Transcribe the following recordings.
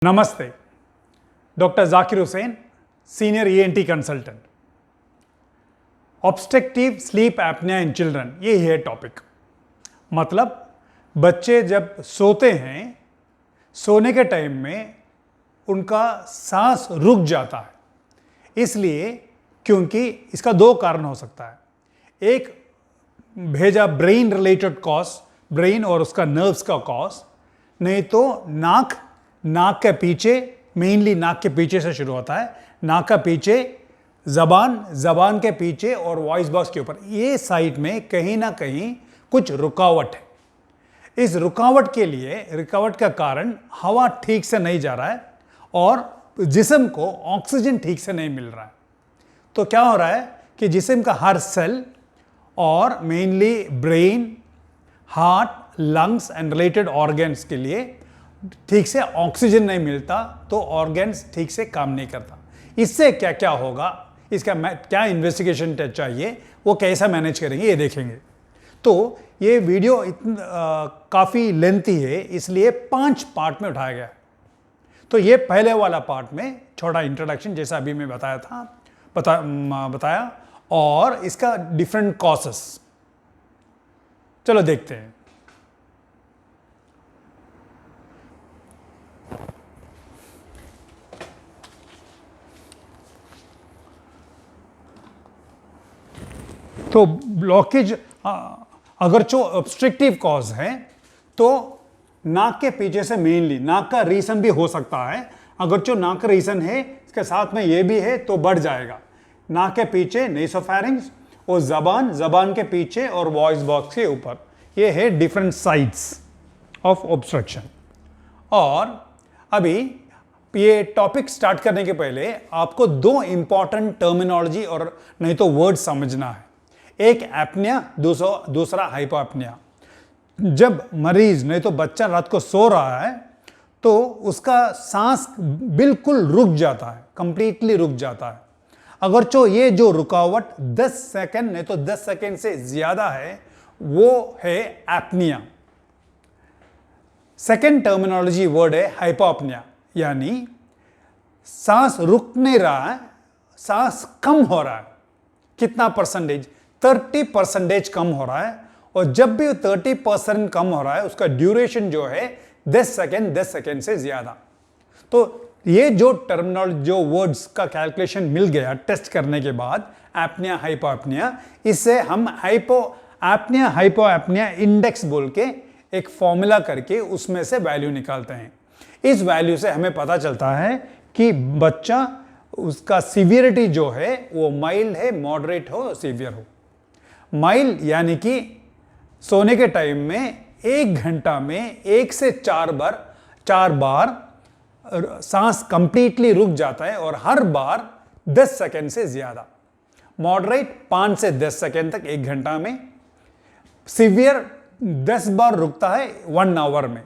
नमस्ते, doctor Zakir Hussain, senior ENT consultant. Obstructive sleep apnea in children, ये है टॉपिक। मतलब बच्चे जब सोते हैं, सोने के टाइम में उनका सांस रुक जाता है। इसलिए क्योंकि इसका दो कारण हो सकता है। एक भेजा ब्रेन रिलेटेड कॉज, ब्रेन और उसका नर्व्स का कॉज, नहीं तो नाक के पीछे, मेनली नाक के पीछे से शुरू होता है, नाक का पीछे, जबान के पीछे और वॉइस बॉक्स के ऊपर, ये साइड में कहीं ना कहीं कुछ रुकावट है। इस रुकावट का कारण हवा ठीक से नहीं जा रहा है और जिस्म को ऑक्सीजन ठीक से नहीं मिल रहा है। तो क्या हो रहा है कि जिस्म का हर सेल और mainly brain, heart, lungs and related organs के लिए ठीक से ऑक्सीजन नहीं मिलता, तो ऑर्गन्स ठीक से काम नहीं करता। इससे क्या क्या होगा, इसका क्या इन्वेस्टिगेशन चाहिए, वो कैसा मैनेज करेंगे, ये देखेंगे। तो ये वीडियो काफ़ी लेंथी है, इसलिए 5 पार्ट में उठाया गया है। तो ये पहले वाला पार्ट में छोटा इंट्रोडक्शन, जैसा अभी मैं बताया, और इसका डिफरेंट कॉजेस। चलो देखते हैं। तो ब्लॉकेज अगर जो ऑब्स्ट्रक्टिव कॉज है तो नाक के पीछे से, मेनली नाक का रीजन भी हो सकता है। अगर जो नाक का रीजन है, इसके साथ में ये भी है, तो बढ़ जाएगा। नाक के पीछे नेसोफैरिंक्स और जबान के पीछे और वॉइस बॉक्स के ऊपर, ये है डिफरेंट साइड्स ऑफ ऑब्स्ट्रक्शन। और अभी ये टॉपिक स्टार्ट करने के पहले आपको 2 इंपॉर्टेंट टर्मिनोलॉजी और नहीं तो वर्ड समझना है। एक एपनिया, दूसरा हाइपोएपनिया। जब मरीज नहीं तो बच्चा रात को सो रहा है तो उसका सांस बिल्कुल रुक जाता है, कंप्लीटली रुक जाता है। अगर ये जो रुकावट 10 सेकंड नहीं तो 10 सेकंड से ज्यादा है, वो है एपनिया। सेकंड टर्मिनोलॉजी वर्ड है हाइपोएपनिया, यानी सांस रुक नहीं रहा है, सांस कम हो रहा है। कितना परसेंटेज? 30% कम हो रहा है। और जब भी 30% कम हो रहा है, उसका ड्यूरेशन जो है 10 सेकंड से ज्यादा। तो ये जो टर्मिनोलॉजी, जो वर्ड्स का कैलकुलेशन मिल गया टेस्ट करने के बाद, एपनिया हाइपोएपनिया, इससे हम हाइपोएपनिया इंडेक्स बोल के एक फॉर्मूला करके उसमें से वैल्यू निकालते हैं। इस वैल्यू से हमें पता चलता है कि बच्चा, उसका सीवियरिटी जो है वो माइल्ड है, मॉडरेट हो, सीवियर हो। माइल्ड यानी कि सोने के टाइम में 1 घंटा में 1 से 4 बार सांस कंप्लीटली रुक जाता है और हर बार 10 सेकंड से ज्यादा। मॉडरेट 5 से 10 सेकंड तक 1 घंटा में। सीवियर 10 बार रुकता है 1 आवर में।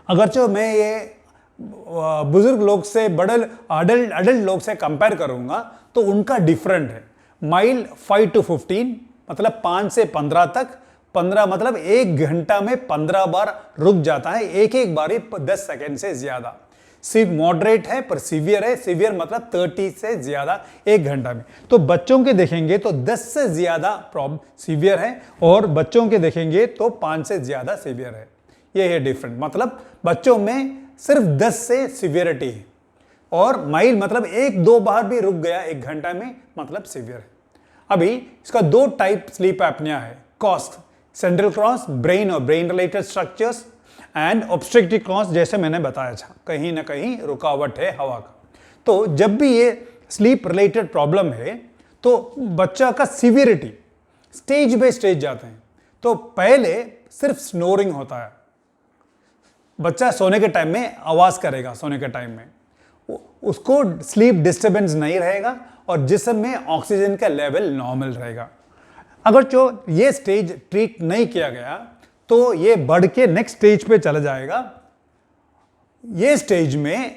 अगर मैं ये बुजुर्ग लोग से, बड़े अडल्ट लोग से कंपेयर करूंगा तो उनका डिफरेंट है। माइल्ड 5 to 15, मतलब 5 से 15 तक। 15 मतलब 1 घंटा में 15 बार रुक जाता है, एक बारी 10 सेकंड से ज्यादा। सिर्फ मॉडरेट है पर सीवियर है। सीवियर मतलब 30 से ज्यादा 1 घंटा में। तो बच्चों के देखेंगे तो 10 से ज्यादा प्रॉब्लम सीवियर है, और बच्चों के देखेंगे तो 5 से ज्यादा सीवियर है। ये है डिफरेंट। मतलब बच्चों में सिर्फ 10 से सीवियरिटी है, और माइल्ड मतलब 1-2 बार भी रुक गया 1 घंटा में, मतलब सीवियर है। अभी इसका 2 टाइप स्लीप एपनिया है। कॉज, सेंट्रल क्रॉस, ब्रेन और brain related structures, and obstructive cross, जैसे मैंने बताया था, कहीं ना कहीं रुकावट है हवा का। तो जब भी ये स्लीप रिलेटेड प्रॉब्लम है तो बच्चा का सीवियरिटी स्टेज बाय स्टेज जाते हैं। तो पहले सिर्फ स्नोरिंग होता है, बच्चा सोने के टाइम में आवाज करेगा, सोने के टाइम में उसको स्लीप डिस्टर्बेंस नहीं रहेगा और जिस्म में ऑक्सीजन का लेवल नॉर्मल रहेगा। अगर ये स्टेज ट्रीट नहीं किया गया तो ये बढ़ के नेक्स्ट स्टेज पे चला जाएगा। ये स्टेज में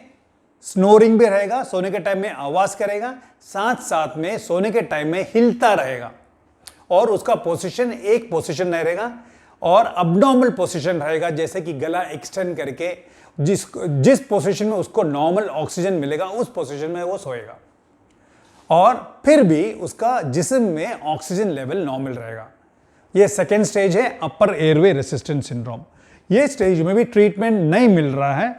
स्नोरिंग भी रहेगा, सोने के टाइम में आवाज करेगा, साथ साथ में सोने के टाइम में हिलता रहेगा, और उसका पोजीशन एक पोजीशन नहीं रहेगा, और अबनॉर्मल पोजीशन रहेगा, जैसे कि गला एक्सटेंड करके जिस पोजीशन में उसको नॉर्मल ऑक्सीजन मिलेगा उस पोजीशन में वो सोएगा, और फिर भी उसका जिस्म में ऑक्सीजन लेवल नॉर्मल रहेगा। ये सेकेंड स्टेज है अपर एयरवे रेसिस्टेंस सिंड्रोम। ये स्टेज में भी ट्रीटमेंट नहीं मिल रहा है,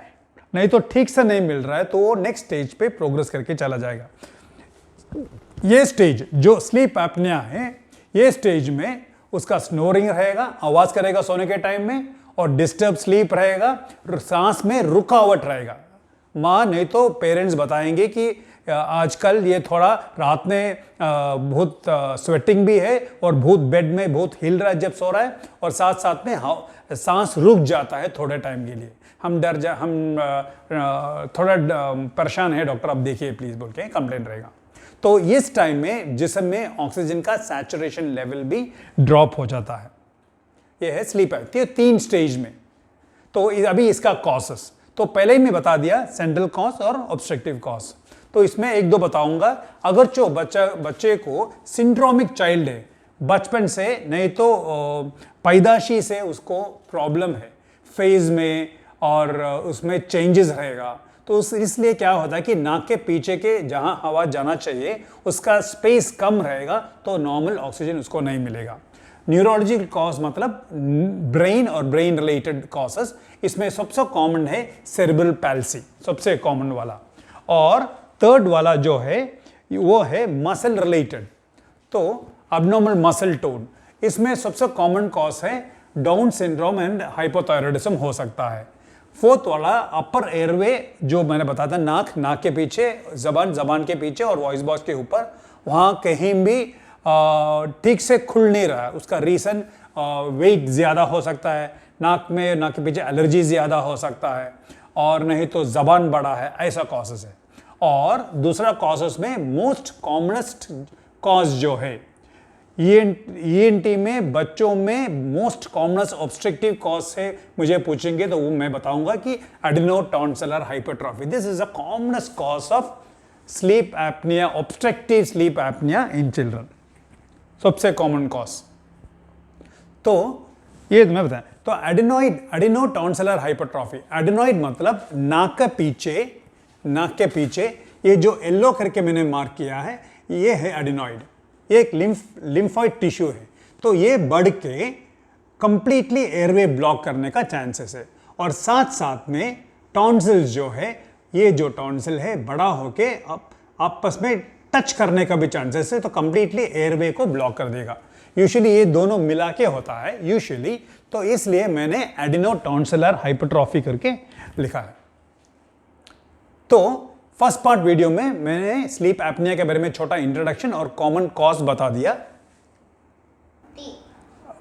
नहीं तो ठीक से नहीं मिल रहा है, तो वो नेक्स्ट स्टेज पे प्रोग्रेस करके चला जाएगा। ये स्टेज जो स्लीप एपनिया है, ये स्टेज में उसका स्नोरिंग रहेगा, आवाज करेगा सोने के टाइम में, और डिस्टर्ब स्लीप रहेगा, सांस में रुकावट रहेगा। माँ नहीं तो पेरेंट्स बताएंगे कि आजकल ये थोड़ा रात में बहुत स्वेटिंग भी है और बहुत बेड में बहुत हिल रहा है जब सो रहा है, और साथ साथ में सांस रुक जाता है थोड़े टाइम के लिए, हम थोड़ा परेशान है डॉक्टर, आप देखिए प्लीज बोल के कंप्लेंट रहेगा। तो इस टाइम में जिस्म में ऑक्सीजन का सैचुरेशन लेवल भी ड्रॉप हो जाता है। ये है स्लीप एपनिया 3 स्टेज में। तो अभी इसका कॉजेस तो पहले ही मैं बता दिया, सेंट्रल कॉज और ऑब्स्ट्रक्टिव कॉज। तो इसमें 1-2 बताऊंगा। अगर जो बच्चे को सिंड्रोमिक चाइल्ड है, बचपन से नहीं तो पैदाशी से उसको प्रॉब्लम है फेज में और उसमें चेंजेस रहेगा, तो इसलिए क्या होता है कि नाक के पीछे के जहां हवा जाना चाहिए उसका स्पेस कम रहेगा, तो नॉर्मल ऑक्सीजन उसको नहीं मिलेगा। न्यूरोलॉजिकल कॉज मतलब ब्रेन और ब्रेन रिलेटेड कॉजेस, इसमें सबसे कॉमन है सेरेब्रल पैल्सी, सबसे कॉमन वाला, और थर्ड वाला जो है वो है मसल रिलेटेड, तो अबनॉर्मल मसल टोन। इसमें सबसे कॉमन कॉज है डाउन सिंड्रोम एंड हाइपोथायरॉयडिज्म हो सकता है। फोर्थ वाला अपर एयरवे, जो मैंने बताया था, नाक के पीछे, जबान के पीछे और वॉइस बॉक्स के ऊपर, वहाँ कहीं भी ठीक से खुल नहीं रहा है। उसका रीज़न वेट ज़्यादा हो सकता है, नाक के पीछे एलर्जी ज़्यादा हो सकता है, और नहीं तो जबान बड़ा है, ऐसा कॉजेस है। और दूसरा कॉजेस में मोस्ट कॉमनेस्ट कॉज जो है ईएनटी में बच्चों में मोस्ट कॉमनेस्ट ऑब्स्ट्रक्टिव कॉज है, मुझे पूछेंगे तो वो मैं बताऊंगा कि adenotonsillar hypertrophy, this is a commonest cause of sleep apnea, obstructive sleep apnea in children, सबसे कॉमन कॉज। तो ये मैं बताएं, तो एडिनोटॉन्सिलर हाइपरट्रॉफी, एडिनॉइड मतलब नाक के पीछे ये जो येलो करके मैंने मार्क किया है, ये है एडिनॉइड, ये एक लिम्फॉइड टिश्यू है। तो ये बढ़ के कंप्लीटली एयरवे ब्लॉक करने का चांसेस है, और साथ साथ में टॉन्सिल्स जो है, ये जो टॉन्सिल है बड़ा होके आपस में टच करने का भी चांसेस है, तो कंप्लीटली एयरवे को ब्लॉक कर देगा। यूजुअली ये दोनों मिला के होता है यूजुअली, तो इसलिए मैंने एडिनोटॉन्सिलर हाइपरट्रॉफी करके लिखा है। तो फर्स्ट पार्ट वीडियो में मैंने स्लीप एपनिया के बारे में छोटा इंट्रोडक्शन और कॉमन कॉज बता दिया।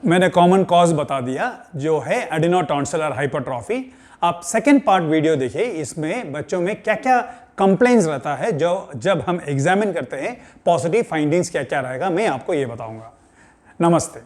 मैंने कॉमन कॉज बता दिया जो है एडिनोटॉन्सिलर हाइपरट्रॉफी। आप सेकेंड पार्ट वीडियो देखिए, इसमें बच्चों में क्या क्या कंप्लेंट्स रहता है जो जब हम एग्जामिन करते हैं, पॉजिटिव फाइंडिंग्स क्या क्या रहेगा, मैं आपको ये बताऊंगा। नमस्ते।